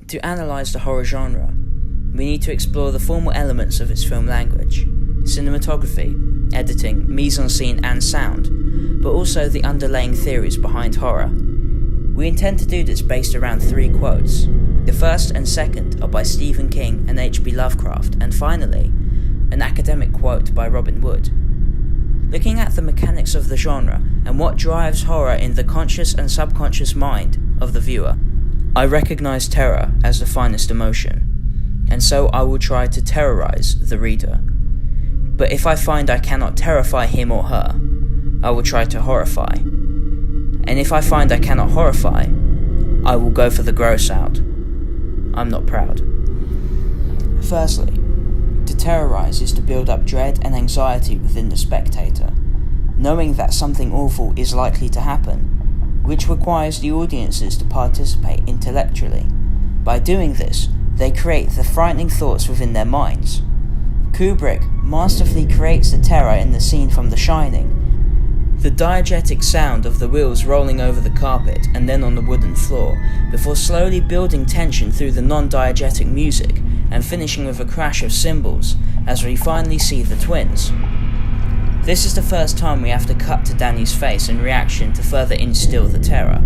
To analyse the horror genre, we need to explore the formal elements of its film language, cinematography, editing, mise-en-scene and sound, but also the underlying theories behind horror. We intend to do this based around 3 quotes. The first and second are by Stephen King and H.P. Lovecraft, and finally, an academic quote by Robin Wood. Looking at the mechanics of the genre and what drives horror in the conscious and subconscious mind of the viewer, I recognise terror as the finest emotion, and so I will try to terrorise the reader. But if I find I cannot terrify him or her, I will try to horrify. And if I find I cannot horrify, I will go for the gross out. I'm not proud. Firstly, to terrorise is to build up dread and anxiety within the spectator, knowing that something awful is likely to happen, which requires the audiences to participate intellectually. By doing this, they create the frightening thoughts within their minds. Kubrick masterfully creates the terror in the scene from The Shining. The diegetic sound of the wheels rolling over the carpet and then on the wooden floor, before slowly building tension through the non-diegetic music and finishing with a crash of cymbals as we finally see the twins. This is the first time we have to cut to Danny's face in reaction to further instill the terror.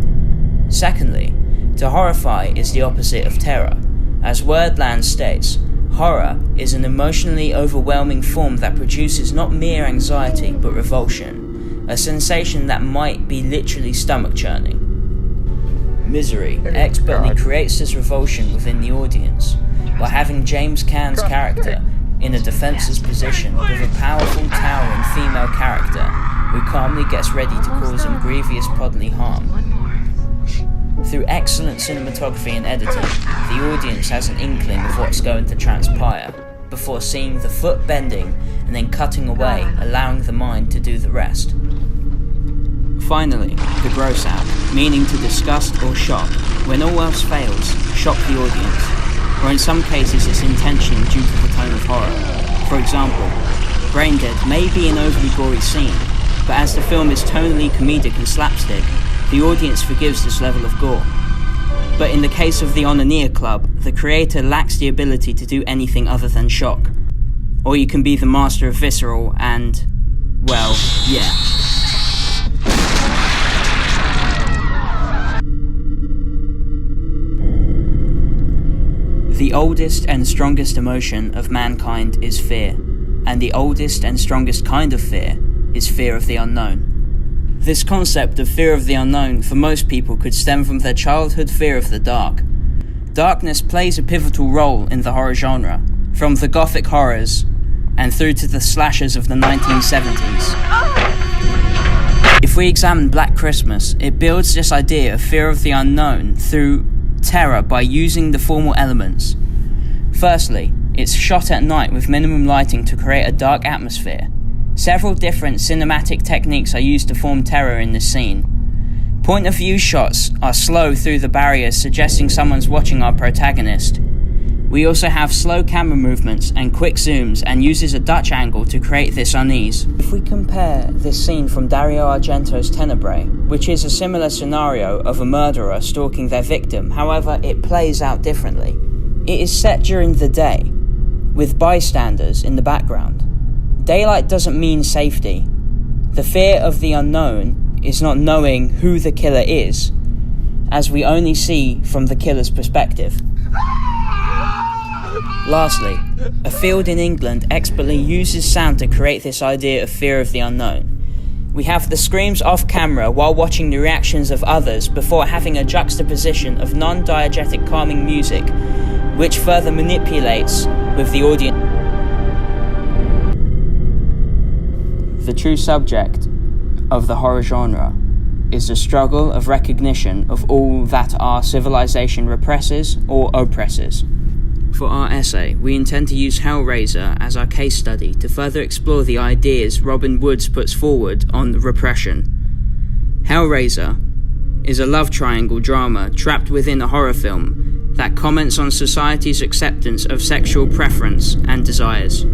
Secondly, to horrify is the opposite of terror. As Wordland states, horror is an emotionally overwhelming form that produces not mere anxiety but revulsion, a sensation that might be literally stomach-churning. Misery expertly creates this revulsion within the audience by having James Caan's character in a defenseless position with a powerful towering female character who calmly gets ready to cause him grievous bodily harm. Through excellent cinematography and editing, the audience has an inkling of what's going to transpire, before seeing the foot bending and then cutting away, allowing the mind to do the rest. Finally, the gross out, meaning to disgust or shock, when all else fails, shock the audience, or in some cases its intention due to the tone of horror. For example, Braindead may be an overly gory scene, but as the film is tonally comedic and slapstick, the audience forgives this level of gore. But in the case of the Onania Club, the creator lacks the ability to do anything other than shock. Or you can be the master of visceral and, well, yeah. The oldest and strongest emotion of mankind is fear, and the oldest and strongest kind of fear is fear of the unknown. This concept of fear of the unknown for most people could stem from their childhood fear of the dark. Darkness plays a pivotal role in the horror genre, from the gothic horrors and through to the slashers of the 1970s. If we examine Black Christmas, it builds this idea of fear of the unknown through terror by using the formal elements. Firstly, it's shot at night with minimum lighting to create a dark atmosphere. Several different cinematic techniques are used to form terror in this scene. Point of view shots are slow through the barriers, suggesting someone's watching our protagonist. We also have slow camera movements and quick zooms, and uses a Dutch angle to create this unease. If we compare this scene from Dario Argento's Tenebrae, which is a similar scenario of a murderer stalking their victim, however it plays out differently. It is set during the day, with bystanders in the background. Daylight doesn't mean safety. The fear of the unknown is not knowing who the killer is, as we only see from the killer's perspective. Lastly, a field in England expertly uses sound to create this idea of fear of the unknown. We have the screams off camera while watching the reactions of others before having a juxtaposition of non-diegetic calming music, which further manipulates with the audience. The true subject of the horror genre is the struggle of recognition of all that our civilization represses or oppresses. For our essay, we intend to use Hellraiser as our case study to further explore the ideas Robin Woods puts forward on repression. Hellraiser is a love triangle drama trapped within a horror film that comments on society's acceptance of sexual preference and desires.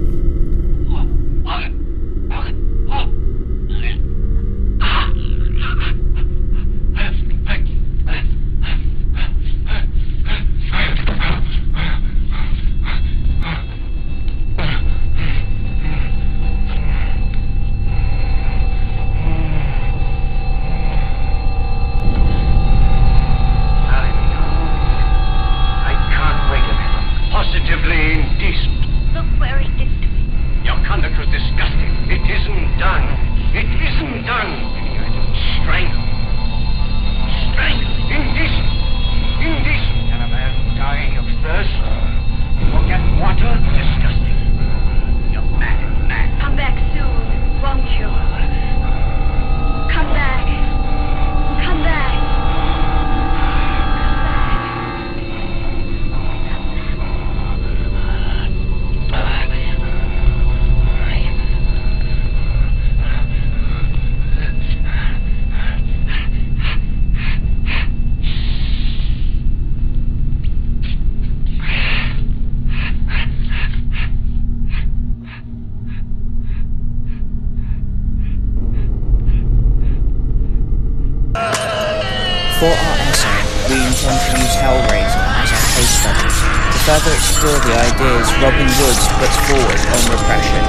on to use Hellraiser as our case study to further explore the ideas Robin Woods puts forward on repression.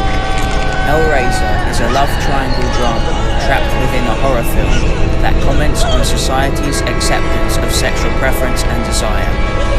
Hellraiser is a love triangle drama trapped within a horror film that comments on society's acceptance of sexual preference and desire.